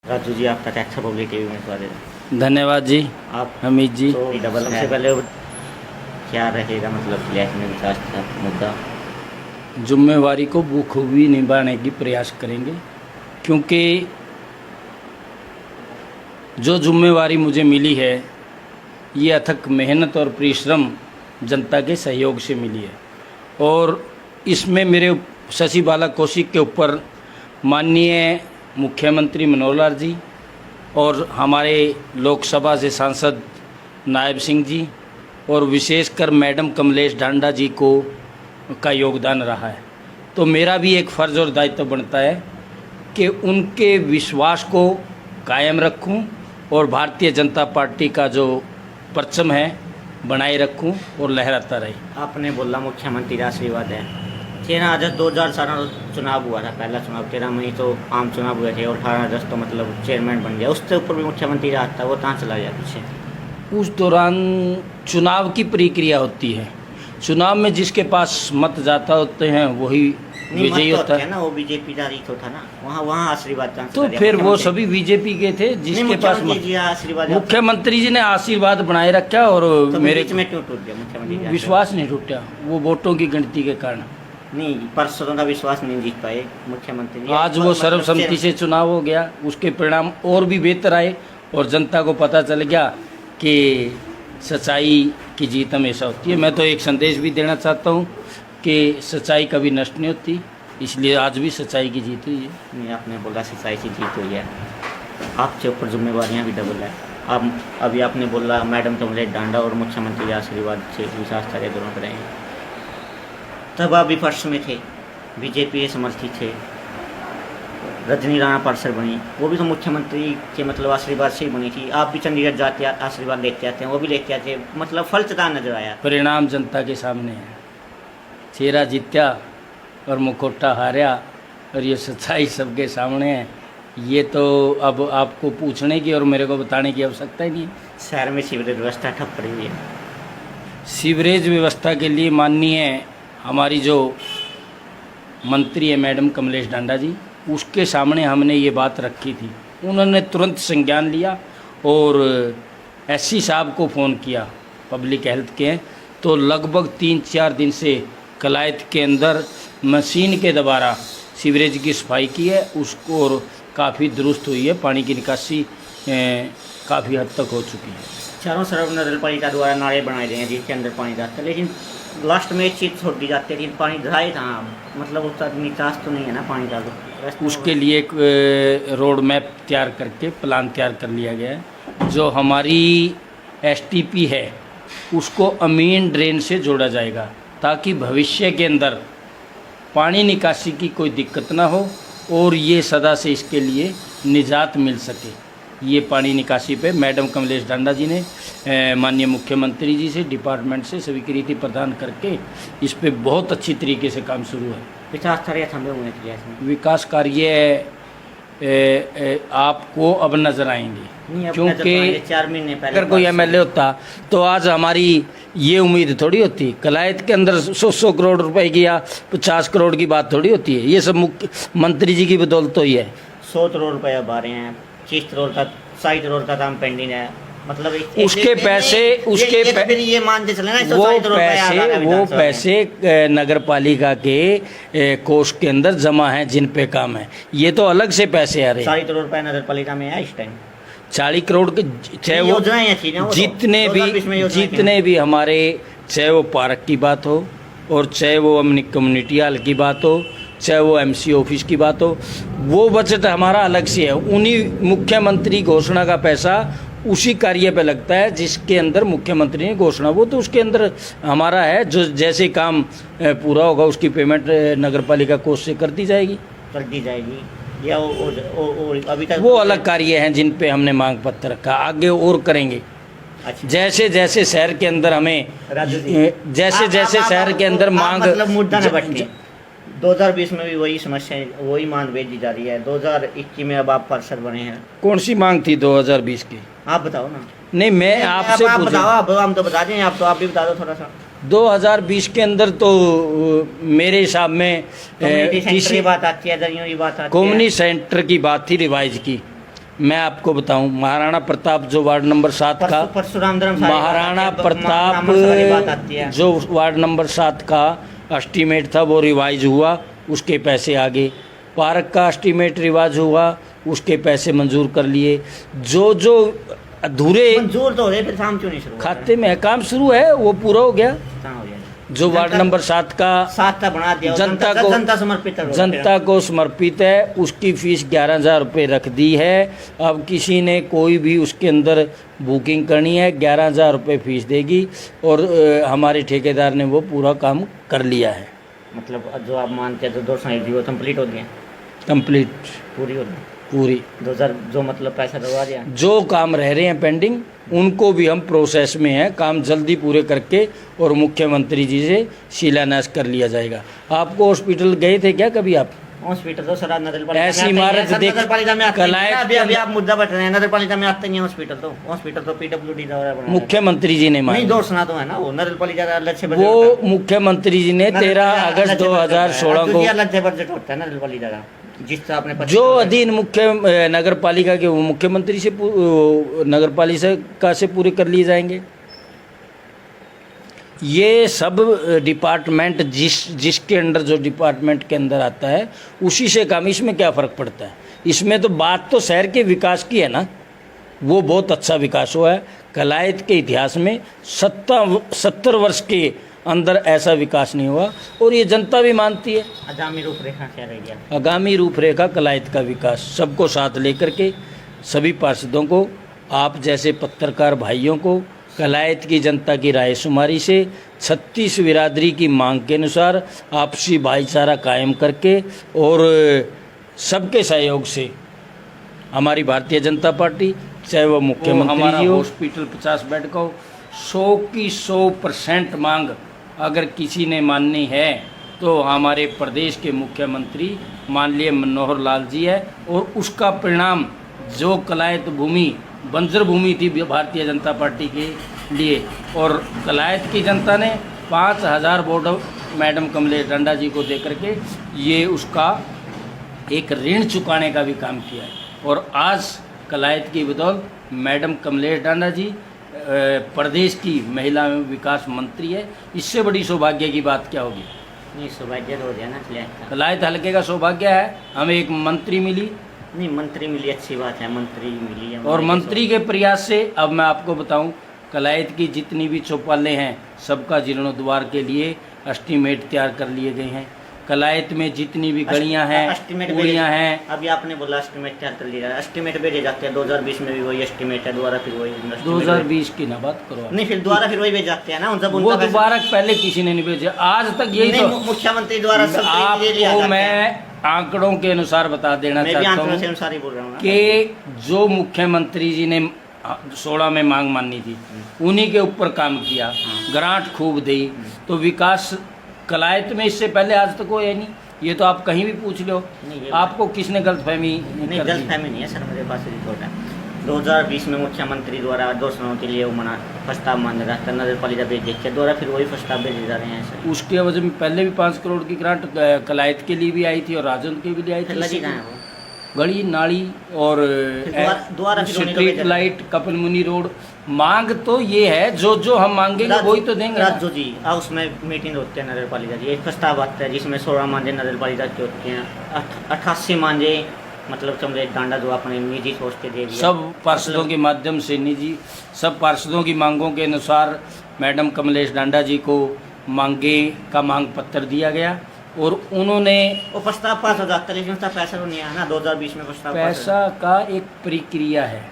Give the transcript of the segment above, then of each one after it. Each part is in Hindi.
राजू जी, आपका टैक्स पब्लिक टीवी में स्वागत है। धन्यवाद जी। आप हमीद जी। तो डबल सबसे पहले क्या रहेगा, मतलब फ्लैट में विकास का मुद्दा? जिम्मेवारी को बखूबी निभाने की प्रयास करेंगे, क्योंकि जो जिम्मेवारी मुझे मिली है ये अथक मेहनत और परिश्रम जनता के सहयोग से मिली है। और इसमें मेरे शशि बाला कौशिक के ऊपर माननीय मुख्यमंत्री मनोहर लाल जी और हमारे लोकसभा से सांसद नायब सिंह जी और विशेषकर मैडम कमलेश ढांडा जी को का योगदान रहा है। तो मेरा भी एक फ़र्ज़ और दायित्व बनता है कि उनके विश्वास को कायम रखूं और भारतीय जनता पार्टी का जो परचम है बनाए रखूं और लहराता रहे। आपने बोला मुख्यमंत्री का आशीर्वाद है। 13 अगस्त 2018 चुनाव हुआ था, पहला चुनाव। 13 मई तो आम चुनाव हुए थे और 18 अगस्त तो मतलब चेयरमैन बन गया। उससे ऊपर भी मुख्यमंत्री रहा था, वो कहाँ चला गया पीछे? उस दौरान चुनाव की प्रक्रिया होती है। चुनाव में जिसके पास मत जाता होते हैं वही विजयी होता है ना। वो बीजेपी का ही तो था ना, वहाँ आशीर्वाद का तो फिर वो सभी बीजेपी के थे जिसके पास आशीर्वाद। मुख्यमंत्री जी ने आशीर्वाद बनाए रखा और तो मेरे बीच में क्यों टूट गया मुख्यमंत्री? विश्वास नहीं टूटा, वो वोटों की गिनती के कारण नहीं, परसों का विश्वास नहीं जीत पाए मुख्यमंत्री। आज वो सर्वसम्मति से चुनाव हो गया, उसके परिणाम और भी बेहतर आए और जनता को पता चल गया कि सच्चाई की जीत हमेशा होती है। मैं तो एक संदेश भी देना चाहता हूँ कि सच्चाई कभी नष्ट नहीं होती, इसलिए आज भी सच्चाई की जीत हुई है। नहीं, आपने बोला सच्चाई की जीत हुई है, आपके ऊपर जिम्मेवारियाँ भी डबल है। आप अभी आपने बोला मैडम कमलेश ढांडा और मुख्यमंत्री के आशीर्वाद से विकास कार्य दोनों करेंगे। तब आप विपक्ष में थे, बीजेपी के समर्थी थे। रजनी राणा पार्षद बनी, वो भी तो मुख्यमंत्री के मतलब आशीर्वाद से ही बनी थी। आप भी चंडीगढ़ जाते आशीर्वाद लेते आते हैं, वो भी लेते आते हैं, मतलब फलचदा नजर आया। परिणाम जनता के सामने है, चेहरा जीत्या और मुखौटा हारा, और ये सच्चाई सबके सामने है। ये तो अब आपको पूछने की और मेरे को बताने की आवश्यकता ही नहीं है। शहर में सीवरेज व्यवस्था ठप पड़ी हुई है। सीवरेज व्यवस्था के लिए माननीय हमारी जो मंत्री है मैडम कमलेश ढांडा जी, उसके सामने हमने ये बात रखी थी। उन्होंने तुरंत संज्ञान लिया और एससी साहब को फ़ोन किया, पब्लिक हेल्थ के हैं, तो लगभग 3-4 दिन से कलायत के अंदर मशीन के द्वारा सीवरेज की सफाई की है उसको, और काफ़ी दुरुस्त हुई है। पानी की निकासी काफ़ी हद तक हो चुकी है। चारों तरफ नगर पालिका द्वारा नाले बनाए गए हैं जिसके अंदर पानी जाता है, लेकिन लास्ट में एक चीज़ छोड़ दी जाती है, लेकिन पानी जाए कहाँ? मतलब उसका निकास तो नहीं है ना पानी का। उसके लिए एक रोड मैप तैयार करके प्लान तैयार कर लिया गया है। जो हमारी एसटीपी है उसको अमीन ड्रेन से जोड़ा जाएगा ताकि भविष्य के अंदर पानी निकासी की कोई दिक्कत ना हो और ये सदा से इसके लिए निजात मिल सके। ये पानी निकासी पे मैडम कमलेश ढांडा जी ने माननीय मुख्यमंत्री जी से, डिपार्टमेंट से स्वीकृति प्रदान करके इस पे बहुत अच्छी तरीके से काम शुरू है। विकास कार्य थमे हुए हैं, विकास कार्य आपको अब नजर आएंगे, क्योंकि 4 महीने पहले अगर कोई एमएलए होता तो आज हमारी ये उम्मीद थोड़ी होती। कलायत के अंदर 100 करोड़ रुपए की या 50 करोड़ की बात थोड़ी होती है। ये सब मुख्यमंत्री जी की बदौलत ही है। 100 करोड़ रुपये अब आ रहे हैं, 30 करोड़ का 60 करोड़ का काम पेंडिंग है। मतलब उसके पैसे फिर ये मानते चले ना, वो पैसे नगर पालिका के कोष के अंदर जमा हैं जिन पे काम है। ये तो अलग से पैसे आ रहे हैं। 40 करोड़ रुपए नगर पालिका में है इस टाइम। 40 करोड़ के चाहे वो जितने भी हमारे, चाहे वो पार्क की बात हो और चाहे वो अपनी कम्युनिटी हॉल की बात हो, चाहे वो एमसी ऑफिस की बात हो, वो बजट हमारा अलग से है। उन्हीं मुख्यमंत्री घोषणा का पैसा उसी कार्य पे लगता है जिसके अंदर मुख्यमंत्री ने घोषणा, वो तो उसके अंदर हमारा है। जो जैसे काम पूरा होगा उसकी पेमेंट नगर पालिका कोष से कर दी जाएगी या अभी तक वो अलग कार्य हैं जिन पे हमने मांग पत्र रखा, आगे और करेंगे। अच्छा। जैसे जैसे शहर के अंदर हमें जैसे शहर के अंदर मांग, मतलब मुद्दा न भटके। 2020 में भी वही समस्या है, वही मांग भेजी जा रही है। 2021 में अब आप पार्षद बने हैं, कौन सी मांग थी 2020 की? आप बताओ ना। नहीं, मैं आपसे बताओ, हम तो बता दें, आप भी बता दो थोड़ा सा। 2020 के अंदर तो मेरे हिसाब में किसी बात आती है, दरियों की बात आती है, कम्युनिटी सेंटर की बात थी रिवाइज की, मैं आपको बताऊं, महाराणा प्रताप जो वार्ड नंबर 7 का, परशुराम धर्मशाला महाराणा प्रताप बात आती है। जो वार्ड नंबर 7 का एस्टीमेट था वो रिवाइज हुआ, उसके पैसे आ गए। पार्क का एस्टीमेट रिवाइज हुआ, उसके पैसे मंजूर कर लिए। जो जो अधूरे मंजूर तो हो गए, फिर काम क्यों नहीं शुरू खाते में है, काम शुरू है, वो पूरा हो गया। कहाँ हो गया? जो वार्ड नंबर 7 का बना दिया, जनता समर्पित है, जनता को समर्पित है, उसकी फीस 11,000 रुपये रख दी है। अब किसी ने कोई भी उसके अंदर बुकिंग करनी है, 11,000 रुपये फीस देगी और हमारे ठेकेदार ने वो पूरा काम कर लिया है। मतलब जो आप मानते हैं, जो 201 वो कंप्लीट हो गया, कंप्लीट पूरी हो गई पूरी। 2000 जो मतलब पैसा दबा दिया। जो काम रह रहे हैं पेंडिंग, उनको भी हम प्रोसेस में हैं, काम जल्दी पूरे करके और मुख्यमंत्री जी से शिलान्यास कर लिया जाएगा। आपको हॉस्पिटल गए थे क्या कभी आप? हॉस्पिटल तो सर ऐसी इमारत देख अभी आप मुद्दा बैठ रहे हैं, नगर पालिका में आते नहीं हॉस्पिटल तो पीडब्ल्यूडी द्वारा बनाया। मुख्यमंत्री जी ने नहीं, दोषना तो है ना, वो नगर पालिका का अलग से वो मुख्यमंत्री जी ने 13 अगस्त 2016 को अलग से बजट होता है नगर पालिका का, जिससे आपने जो अधीन मुख्य नगर पालिका के वो मुख्यमंत्री से नगर पालिका से पूरे कर लिए जाएंगे। ये सब डिपार्टमेंट जिसके अंडर जो डिपार्टमेंट के अंदर आता है उसी से काम। इसमें क्या फ़र्क पड़ता है? इसमें तो बात तो शहर के विकास की है ना, वो बहुत अच्छा विकास हुआ है। कलायत के इतिहास में 70 वर्ष के अंदर ऐसा विकास नहीं हुआ और ये जनता भी मानती है। आगामी रूपरेखा क्या रहेगी? आगामी रूपरेखा कलायत का विकास, सबको साथ लेकर के, सभी पार्षदों को, आप जैसे पत्रकार भाइयों को, कलायत की जनता की रायशुमारी से 36 बिरादरी की मांग के अनुसार आपसी भाईचारा कायम करके और सबके सहयोग से हमारी भारतीय जनता पार्टी, चाहे वो मुख्यमंत्री जी हो, हॉस्पिटल 50 बेड का हो, 100 की 100% मांग अगर किसी ने माननी है तो हमारे प्रदेश के मुख्यमंत्री माननीय मनोहर लाल जी है। और उसका परिणाम, जो कलायत भूमि बंजर भूमि थी भारतीय जनता पार्टी के लिए, और कलायत की जनता ने 5,000 वोट मैडम कमलेश डांडा जी को दे करके ये उसका एक ऋण चुकाने का भी काम किया है। और आज कलायत की बदौलत मैडम कमलेश डांडा जी प्रदेश की महिला एवं विकास मंत्री है। इससे बड़ी सौभाग्य की बात क्या होगी? नहीं, सौभाग्य हो गया ना कलायत हल्के का सौभाग्य है, हमें एक मंत्री मिली। नहीं, मंत्री मिली अच्छी बात है, मंत्री मिली है। और मंत्री के प्रयास से अब मैं आपको बताऊं, कलायत की जितनी भी चौपालें हैं सबका जीर्णोद्धार के लिए एस्टीमेट तैयार कर लिए गए हैं। कलायत में जितनी भी गलियां हैं, कुड़ियाँ हैं, अभी आपने बोला एस्टीमेट तैयार कर लिया, एस्टीमेट भेजे जाते हैं। 2020 में भी वही एस्टीमेट है, दोबारा फिर वही 2020 की ना बात करो। नहीं, फिर दोबारा फिर वही भेज जाते हैं ना, वो दोबारा पहले किसी ने नहीं भेजा, आज तक यही तो मुख्यमंत्री द्वारा। आपको मैं आंकड़ों के अनुसार बता देना चाहता हूँ कि जो मुख्यमंत्री जी ने 16 में मांग माननी थी, उन्हीं के ऊपर काम किया, ग्रांट खूब दी, तो विकास कलायत में इससे पहले आज तक हुआ नहीं। ये तो आप कहीं भी पूछ लो, आपको किसने गलतफहमी? नहीं, गलतफहमी नहीं है सर, मेरे पास रिपोर्ट है। 2020 में मुख्यमंत्री द्वारा दोषणों के लिए प्रस्ताव मांगा रहा था, नगर पालिका भेज देखिए, द्वारा फिर वही प्रस्ताव भेजे जा रहे हैं सर। उसके वजह में पहले भी 5 करोड़ की ग्रांट कलायत के लिए भी आई थी और राजन के लिए आई थी। लगी कहाँ है वो? गली नाली और स्ट्रीट लाइट, कपिल मुनि रोड। मांग तो ये है, जो जो हम मांगेंगे वही तो देंगे। राजू जी, उसमें मीटिंग होती है नगर पालिका जी, एक प्रस्ताव आता है जिसमें 16 मांझे नगर पालिका की होती हैं, 88 मांझे मतलब कमलेश डांडा जो अपने निजी सोच के दे दिया, सब पार्षदों के माध्यम से निजी, सब पार्षदों की मांगों के अनुसार मैडम कमलेश डांडा जी को मांग पत्र दिया गया और उन्होंने वो प्रस्ताव पास हो जाता है, लेकिन उसका पैसा तो नहीं आया ना। 2020 में प्रस्ताव पैसा का एक प्रक्रिया है।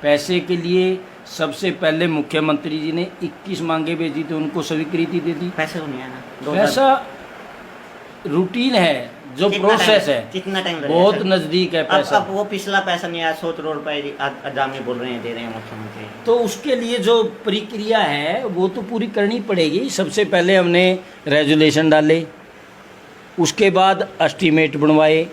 पैसे के लिए सबसे पहले मुख्यमंत्री जी ने 21 मांगे भेजी तो उनको स्वीकृति दे दी, पैसा तो नहीं आया ना। पैसा रूटीन है, जो प्रोसेस है, कितना टाइम बहुत नजदीक है पैसा। अब वो पिछला पैसा नहीं आया, 100 करोड़ रुपए आगामी बोल रहे हैं दे रहे हैं मुख्यमंत्री, तो उसके लिए जो प्रक्रिया है वो तो पूरी करनी पड़ेगी। सबसे पहले हमने रेजुलेशन डाले, उसके बाद एस्टीमेट बनवाए,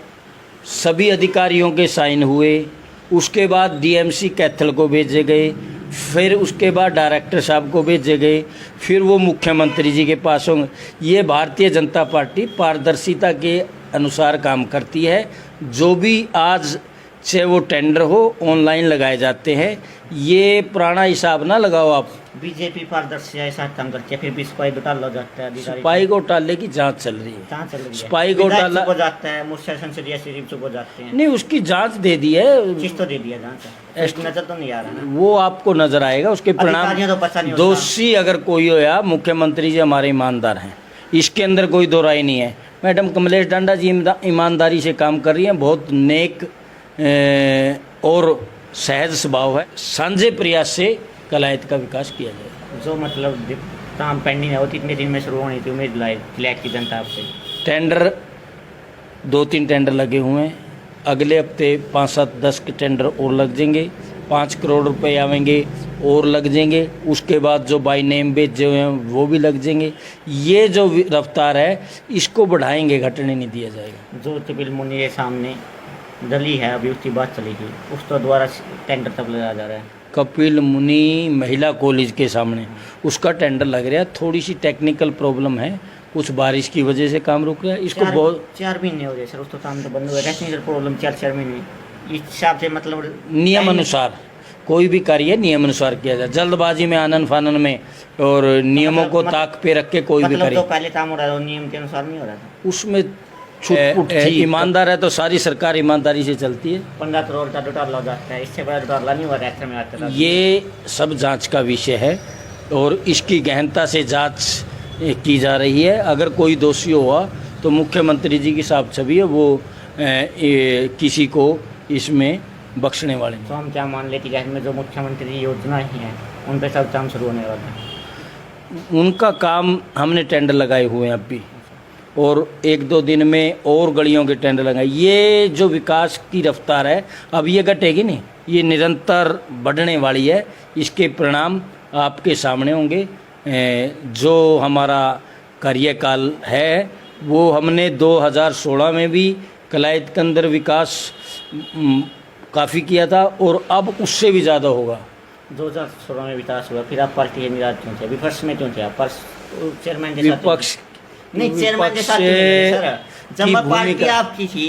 सभी अधिकारियों के साइन हुए, उसके बाद डीएमसी कैथल को भेजे गए, फिर उसके बाद डायरेक्टर साहब को भेजे गए, फिर वो मुख्यमंत्री जी के पास होंगे। ये भारतीय जनता पार्टी पारदर्शिता के अनुसार काम करती है। जो भी आज चाहे वो टेंडर हो ऑनलाइन लगाए जाते हैं। ये पुराना हिसाब ना लगाओ आप। बीजेपी पारदर्शी ऐसा काम करती है, फिर भी सिपाही घोटाला हो जाता है। अधिकारी सिपाही घोटाले की जांच चल रही है। कहाँ चल रही है? सिपाही विधायक घोटाला चुप हो जाता है, मुख्य संसदीय सचिव चुप हो जाते हैं। नहीं, उसकी जांच दे दी है। किस तो दे दिया जांच, नजर तो नहीं आ रहा ना। वो आपको नजर आएगा उसके परिणाम। अधिकारियों तो पता नहीं होता। दोषी अगर कोई हो या मुख्यमंत्री जी हमारे ईमानदार हैं, इसके अंदर कोई दो राय नहीं है। मैडम कमलेश डांडा जी ईमानदारी से काम कर रही हैं, बहुत नेक और सहज स्वभाव है। साझे प्रयास से कलायत का विकास किया जाए। जो मतलब काम पेंडिंग है वो कितने दिन में शुरू होनी थी, उम्मीद लायक की जनता आपसे? टेंडर 2-3 टेंडर लगे हुए हैं, अगले हफ्ते 5-7-10 के टेंडर और लग जाएंगे, 5 करोड़ रुपए आवेंगे और लग जाएंगे। उसके बाद जो बाई नेम बेचे हुए हैं वो भी लग जाएंगे। ये जो रफ्तार है इसको बढ़ाएंगे, घटने नहीं दिया जाएगा। जो कपिल मुनि के सामने दली है अभी उसकी बात चलेगी, उसको द्वारा टेंडर तब लगाया जा रहा है। कपिल मुनि महिला कॉलेज के सामने उसका टेंडर लग रहा है। थोड़ी सी टेक्निकल प्रॉब्लम है, कुछ बारिश की वजह से काम रुक रहा है। इसको बहुत 4 महीने हो गए सर, उसको काम तो बंद हुआ है। टेक्निकल प्रॉब्लम 4 महीने, इस हिसाब से मतलब नियम अनुसार कोई भी कार्य नियम अनुसार किया जाए। जल्दबाजी में, आनन फानन में और नियमों को ताक पे रख के कोई भी मतलब करे, तो पहले काम हो रहा था वो नियम के अनुसार नहीं हो रहा था। उसमें ईमानदार है तो सारी सरकार ईमानदारी से चलती है। 15 करोड़ का घोटाला हो जाता है, इससे बड़ा घोटाला नहीं हुआ एक्टर में आता था। ये सब जांच का विषय है और इसकी गहनता से जांच की जा रही है। अगर कोई दोषी हुआ तो मुख्यमंत्री जी की साफ छवि है, वो किसी को इसमें बख्शने वाले नहीं। तो हम क्या मान लेते हैं में जो मुख्यमंत्री योजना ही है उन पर सब काम शुरू होने वाला है? उनका काम हमने टेंडर लगाए हुए हैं अभी, और 1-2 दिन में और गलियों के टेंडर लगाए। ये जो विकास की रफ्तार है अब ये घटेगी नहीं, ये निरंतर बढ़ने वाली है। इसके परिणाम आपके सामने होंगे। जो हमारा कार्यकाल है वो हमने 2016 में भी कलायत के अंदर विकास काफ़ी किया था और अब उससे भी ज़्यादा होगा। 2016 में विकास हुआ, फिर आप पार्टी के निराश क्यों थे? विपक्ष में क्यों थे आप? चेयरमैन के साथ विपक्ष नहीं, चेयरमैन के साथ सर, जब पार्टी आपकी थी,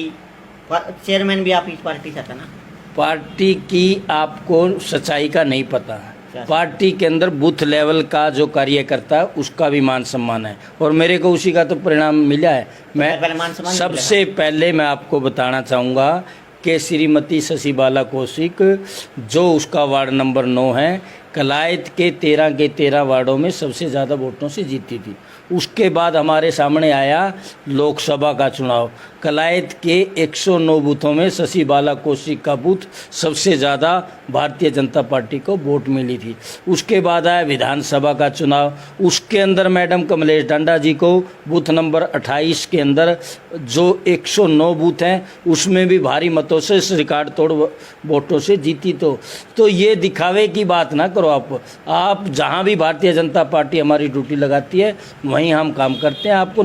चेयरमैन भी आपकी पार्टी का था ना। पार्टी की आपको सच्चाई का नहीं पता। पार्टी के अंदर बूथ लेवल का जो कार्य करता है उसका भी मान सम्मान है, और मेरे को उसी का तो परिणाम मिला है। मैं सबसे पहले मैं आपको बताना चाहूँगा कि श्रीमती शशि बाला कौशिक, जो उसका वार्ड नंबर 9 है, कलायत के 13 वार्डों में सबसे ज़्यादा वोटों से जीती थी। उसके बाद हमारे सामने आया लोकसभा का चुनाव। कलायत के 109 बूथों में शशि बाला कौशिक का बूथ सबसे ज़्यादा भारतीय जनता पार्टी को वोट मिली थी। उसके बाद आया विधानसभा का चुनाव, उसके अंदर मैडम कमलेश डांडा जी को बूथ नंबर 28 के अंदर जो 109 बूथ हैं उसमें भी भारी मतों से रिकॉर्ड तोड़ वोटों से जीती। तो ये दिखावे की बात ना करो आप जहाँ भी भारतीय जनता पार्टी हमारी ड्यूटी लगाती है वहीं हम काम करते हैं। आपको